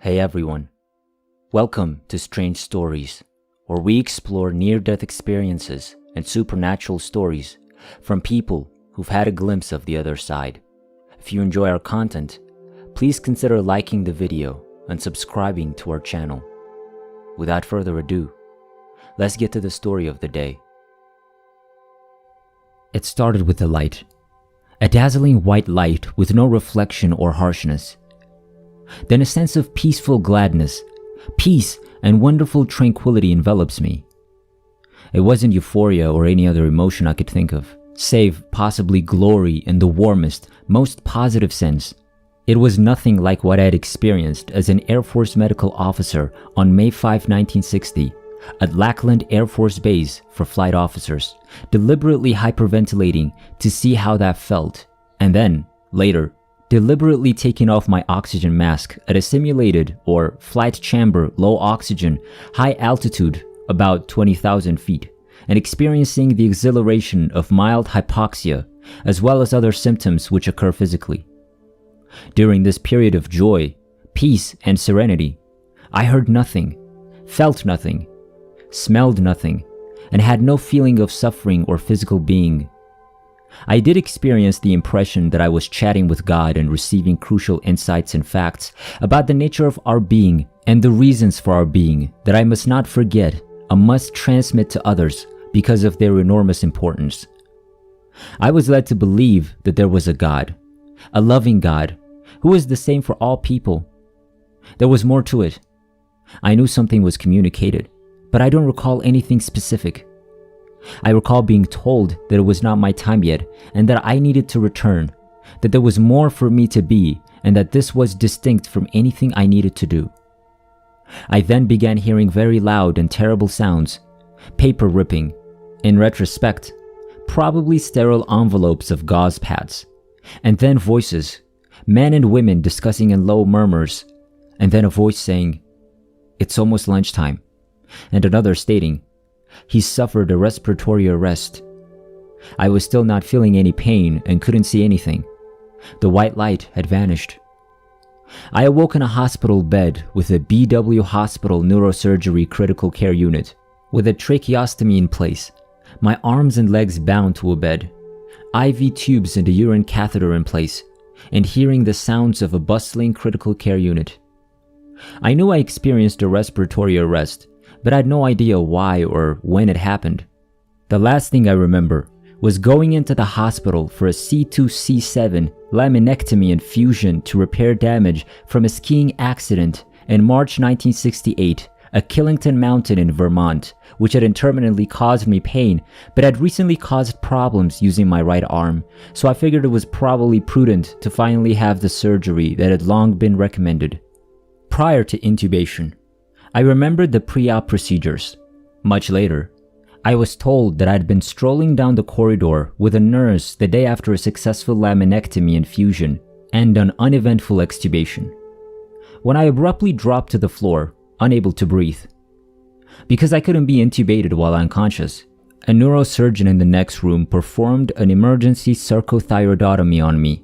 Hey everyone, welcome to Strange Stories, where we explore near-death experiences and supernatural stories from people who've had a glimpse of the other side. If you enjoy our content, please consider liking the video and subscribing to our channel. Without further ado, let's get to the story of the day. It started with a light, a dazzling white light with no reflection or harshness. Then a sense of peaceful gladness, peace and wonderful tranquility envelops me. It wasn't euphoria or any other emotion I could think of, save possibly glory in the warmest, most positive sense. It was nothing like what I had experienced as an Air Force medical officer on May 5, 1960, at Lackland Air Force Base for flight officers, deliberately hyperventilating to see how that felt, and then, later, deliberately taking off my oxygen mask at a simulated or flight chamber low oxygen, high altitude, about 20,000 feet, and experiencing the exhilaration of mild hypoxia, as well as other symptoms which occur physically. During this period of joy, peace, and serenity, I heard nothing, felt nothing, smelled nothing, and had no feeling of suffering or physical being. I did experience the impression that I was chatting with God and receiving crucial insights and facts about the nature of our being and the reasons for our being that I must not forget and must transmit to others because of their enormous importance. I was led to believe that there was a God, a loving God, who is the same for all people. There was more to it. I knew something was communicated, but I don't recall anything specific. I recall being told that it was not my time yet and that I needed to return, that there was more for me to be and that this was distinct from anything I needed to do. I then began hearing very loud and terrible sounds, paper ripping, in retrospect, probably sterile envelopes of gauze pads, and then voices, men and women discussing in low murmurs, and then a voice saying, "It's almost lunchtime," and another stating, "He suffered a respiratory arrest." I was still not feeling any pain and couldn't see anything. The white light had vanished. I awoke in a hospital bed with a BW Hospital neurosurgery critical care unit, with a tracheostomy in place, my arms and legs bound to a bed, IV tubes and a urine catheter in place, and hearing the sounds of a bustling critical care unit. I knew I experienced a respiratory arrest, but I had no idea why or when it happened. The last thing I remember was going into the hospital for a C2-C7 laminectomy infusion to repair damage from a skiing accident in March 1968 at Killington Mountain in Vermont, which had intermittently caused me pain, but had recently caused problems using my right arm, so I figured it was probably prudent to finally have the surgery that had long been recommended. Prior to intubation, I remembered the pre-op procedures. Much later, I was told that I had been strolling down the corridor with a nurse the day after a successful laminectomy infusion and an uneventful extubation, when I abruptly dropped to the floor, unable to breathe. Because I couldn't be intubated while unconscious, a neurosurgeon in the next room performed an emergency sarcothyroidotomy on me.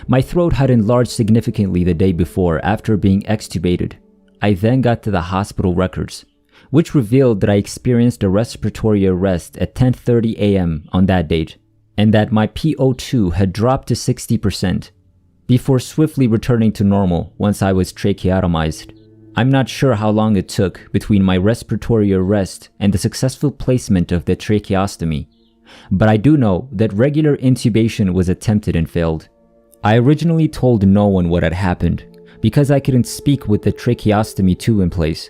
My throat had enlarged significantly the day before after being extubated. I then got to the hospital records, which revealed that I experienced a respiratory arrest at 10:30 a.m. on that date, and that my PO2 had dropped to 60%, before swiftly returning to normal once I was tracheotomized. I'm not sure how long it took between my respiratory arrest and the successful placement of the tracheostomy, but I do know that regular intubation was attempted and failed. I originally told no one what had happened, because I couldn't speak with the tracheostomy tube in place.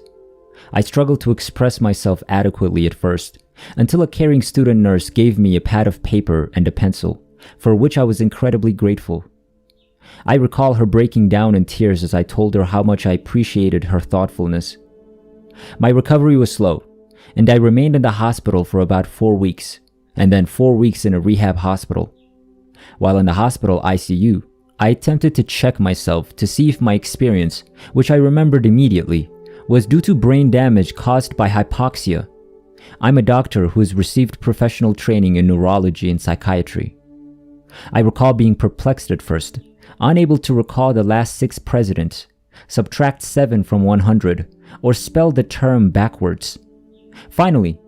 I struggled to express myself adequately at first, until a caring student nurse gave me a pad of paper and a pencil, for which I was incredibly grateful. I recall her breaking down in tears as I told her how much I appreciated her thoughtfulness. My recovery was slow, and I remained in the hospital for about 4 weeks, and then 4 weeks in a rehab hospital. While in the hospital ICU, I attempted to check myself to see if my experience, which I remembered immediately, was due to brain damage caused by hypoxia. I'm a doctor who has received professional training in neurology and psychiatry. I recall being perplexed at first, unable to recall the last 6 presidents, subtract 7 from 100, or spell the term backwards. Finally,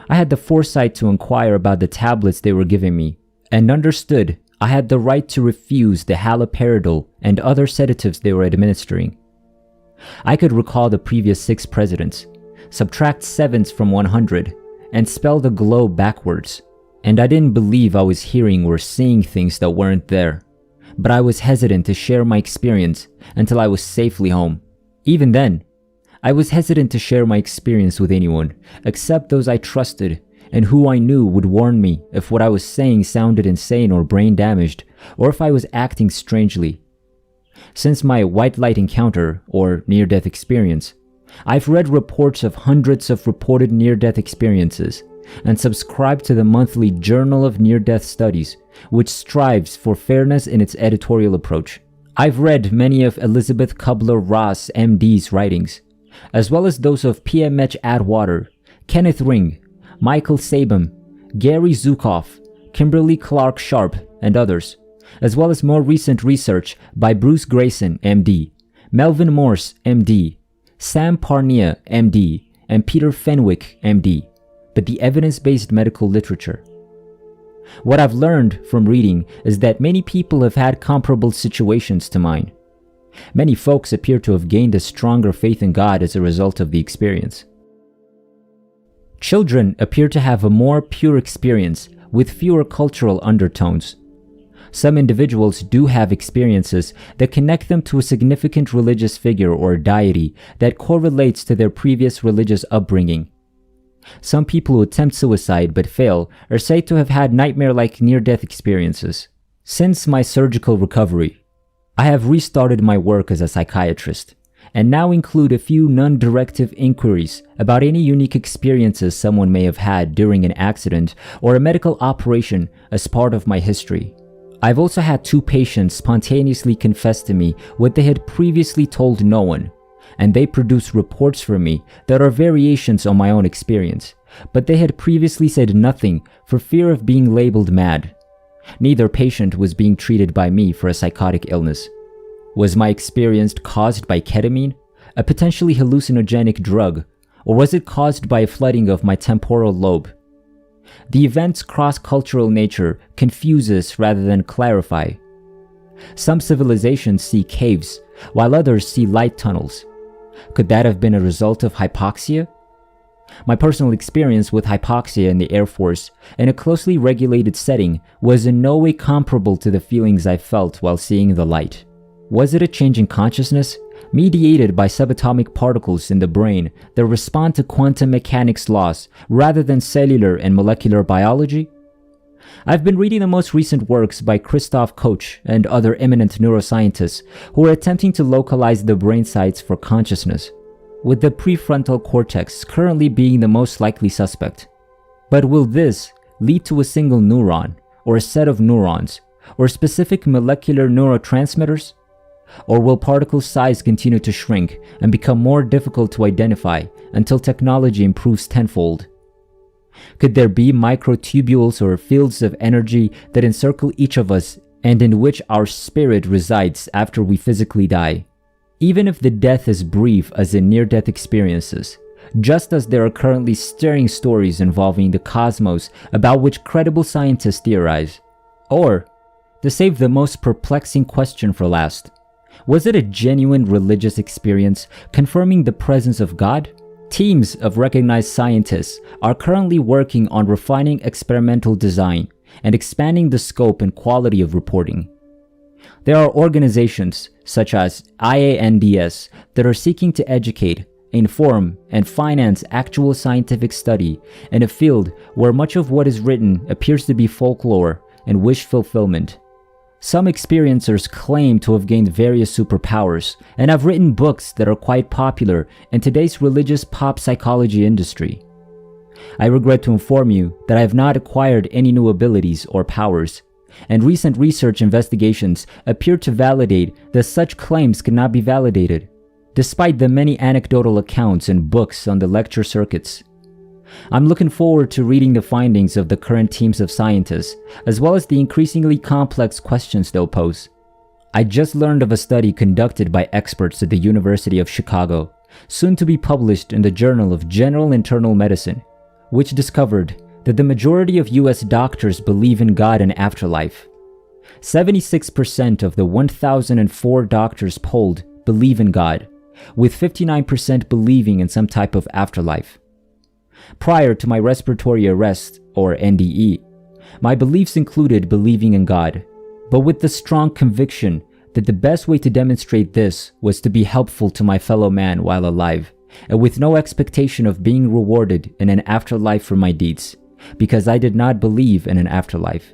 I had the foresight to inquire about the tablets they were giving me, and understood I had the right to refuse the haloperidol and other sedatives they were administering. I could recall the previous 6 presidents, subtract 7s from 100, and spell the globe backwards, and I didn't believe I was hearing or seeing things that weren't there, but I was hesitant to share my experience until I was safely home. Even then, I was hesitant to share my experience with anyone except those I trusted and who I knew would warn me if what I was saying sounded insane or brain damaged, or if I was acting strangely. Since my white light encounter, or near-death experience, I've read reports of hundreds of reported near-death experiences and subscribed to the monthly Journal of Near-Death Studies, which strives for fairness in its editorial approach. I've read many of Elizabeth Kubler-Ross, MD's writings, as well as those of PMH Atwater, Kenneth Ring, Michael Sabin, Gary Zukav, Kimberly Clark Sharp, and others, as well as more recent research by Bruce Grayson, MD, Melvin Morse, MD, Sam Parnia, MD, and Peter Fenwick, MD, but the evidence-based medical literature. What I've learned from reading is that many people have had comparable situations to mine. Many folks appear to have gained a stronger faith in God as a result of the experience. Children appear to have a more pure experience with fewer cultural undertones. Some individuals do have experiences that connect them to a significant religious figure or deity that correlates to their previous religious upbringing. Some people who attempt suicide but fail are said to have had nightmare-like near-death experiences. Since my surgical recovery, I have restarted my work as a psychiatrist, and now include a few non-directive inquiries about any unique experiences someone may have had during an accident or a medical operation as part of my history. I've also had 2 patients spontaneously confess to me what they had previously told no one, and they produce reports for me that are variations on my own experience, but they had previously said nothing for fear of being labeled mad. Neither patient was being treated by me for a psychotic illness. Was my experience caused by ketamine, a potentially hallucinogenic drug, or was it caused by a flooding of my temporal lobe? The event's cross-cultural nature confuses rather than clarify. Some civilizations see caves, while others see light tunnels. Could that have been a result of hypoxia? My personal experience with hypoxia in the Air Force in a closely regulated setting was in no way comparable to the feelings I felt while seeing the light. Was it a change in consciousness, mediated by subatomic particles in the brain that respond to quantum mechanics laws rather than cellular and molecular biology? I've been reading the most recent works by Christoph Koch and other eminent neuroscientists who are attempting to localize the brain sites for consciousness, with the prefrontal cortex currently being the most likely suspect. But will this lead to a single neuron, or a set of neurons, or specific molecular neurotransmitters? Or will particle size continue to shrink and become more difficult to identify until technology improves tenfold? Could there be microtubules or fields of energy that encircle each of us and in which our spirit resides after we physically die? Even if the death is brief as in near-death experiences, just as there are currently stirring stories involving the cosmos about which credible scientists theorize. Or, to save the most perplexing question for last, was it a genuine religious experience confirming the presence of God? Teams of recognized scientists are currently working on refining experimental design and expanding the scope and quality of reporting. There are organizations, such as IANDS, that are seeking to educate, inform, and finance actual scientific study in a field where much of what is written appears to be folklore and wish fulfillment. Some experiencers claim to have gained various superpowers and have written books that are quite popular in today's religious pop psychology industry. I regret to inform you that I have not acquired any new abilities or powers, and recent research investigations appear to validate that such claims cannot be validated, despite the many anecdotal accounts and books on the lecture circuits. I'm looking forward to reading the findings of the current teams of scientists, as well as the increasingly complex questions they'll pose. I just learned of a study conducted by experts at the University of Chicago, soon to be published in the Journal of General Internal Medicine, which discovered that the majority of US doctors believe in God and afterlife. 76% of the 1,004 doctors polled believe in God, with 59% believing in some type of afterlife. Prior to my respiratory arrest, or NDE, my beliefs included believing in God, but with the strong conviction that the best way to demonstrate this was to be helpful to my fellow man while alive, and with no expectation of being rewarded in an afterlife for my deeds, because I did not believe in an afterlife.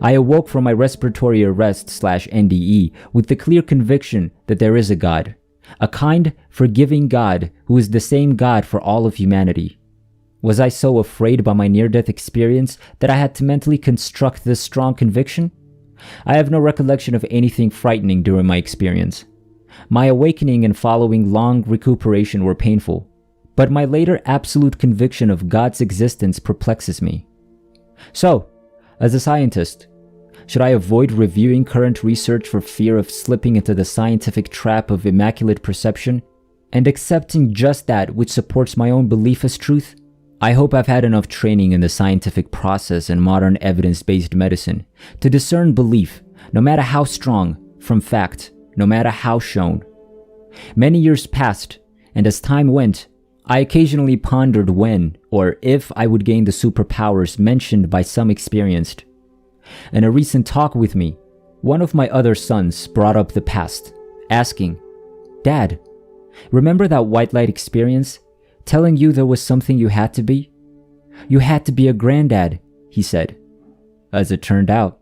I awoke from my respiratory arrest/NDE with the clear conviction that there is a God, a kind, forgiving God who is the same God for all of humanity. Was I so afraid by my near-death experience that I had to mentally construct this strong conviction? I have no recollection of anything frightening during my experience. My awakening and following long recuperation were painful, but my later absolute conviction of God's existence perplexes me. So, as a scientist, should I avoid reviewing current research for fear of slipping into the scientific trap of immaculate perception and accepting just that which supports my own belief as truth? I hope I've had enough training in the scientific process and modern evidence-based medicine to discern belief, no matter how strong, from fact, no matter how shown. Many years passed, and as time went, I occasionally pondered when or if I would gain the superpowers mentioned by some experienced. In a recent talk with me, one of my other sons brought up the past, asking, "Dad, remember that white light experience? Telling you there was something you had to be? You had to be a granddad," he said. As it turned out,